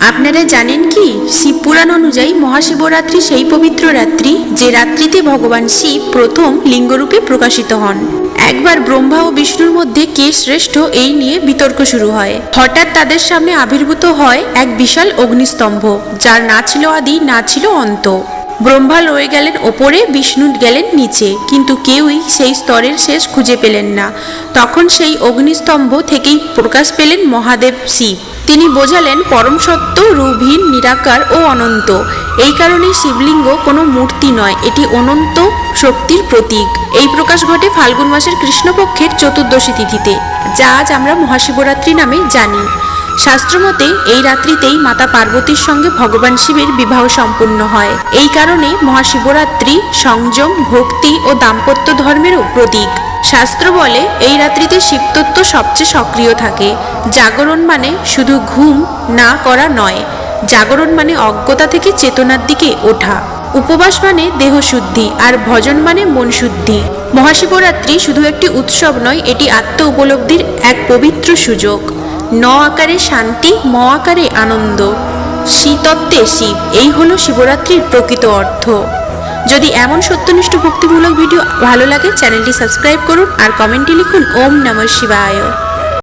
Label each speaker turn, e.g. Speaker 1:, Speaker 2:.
Speaker 1: আপনারা জানেন কি, শিবপুরাণ অনুযায়ী মহাশিবরাত্রি সেই পবিত্র রাত্রি যে রাত্রিতে ভগবান শিব প্রথম লিঙ্গরূপে প্রকাশিত হন। একবার ব্রহ্মা ও বিষ্ণুর মধ্যে কে শ্রেষ্ঠ এই নিয়ে বিতর্ক শুরু হয়। হঠাৎ তাদের সামনে আবির্ভূত হয় এক বিশাল অগ্নিস্তম্ভ, যার না ছিল আদি না ছিল অন্ত। ব্রহ্মা রয়ে গেলেন ওপরে, বিষ্ণু গেলেন নিচে, কিন্তু কেউই সেই স্তরের শেষ খুঁজে পেলেন না। তখন সেই অগ্নিস্তম্ভ থেকেই প্রকাশ পেলেন মহাদেব শিব। তিনি বোঝালেন পরম সত্য, রূপহীন, নিরাকার ও অনন্ত। এই কারণেই শিবলিঙ্গ কোনো মূর্তি নয়, এটি অনন্ত শক্তির প্রতীক। এই প্রকাশ ঘটে ফাল্গুন মাসের কৃষ্ণপক্ষের চতুর্দশী তিথিতে, যা আজ আমরা মহাশিবরাত্রি নামে জানি। শাস্ত্রমতে এই রাত্রিতেই মাতা পার্বতীর সঙ্গে ভগবান শিবের বিবাহ সম্পূর্ণ হয়। এই কারণে মহাশিবরাত্রি সংযম, ভক্তি ও দাম্পত্য ধর্মেরও প্রতীক। শাস্ত্র বলে এই রাত্রিতে শিবতত্ত্ব সবচেয়ে সক্রিয় থাকে। জাগরণ মানে শুধু ঘুম না করা নয়, জাগরণ মানে অজ্ঞতা থেকে চেতনার দিকে ওঠা। উপবাস মানে দেহশুদ্ধি, আর ভজন মানে মন শুদ্ধি। মহাশিবরাত্রি শুধু একটি উৎসব নয়, এটি আত্ম উপলব্ধির এক পবিত্র সুযোগ। ন আকারে শান্তি, ম আকারে আনন্দ, শিতত্ত্বে শিব, এই হলো শিবরাত্রির প্রকৃত অর্থ। যদি এমন সত্যনিষ্ঠ ভক্তিমূলক ভিডিও ভালো লাগে, চ্যানেলটি সাবস্ক্রাইব করুন আর কমেন্টে লিখুন ওম নমঃ শিবায়।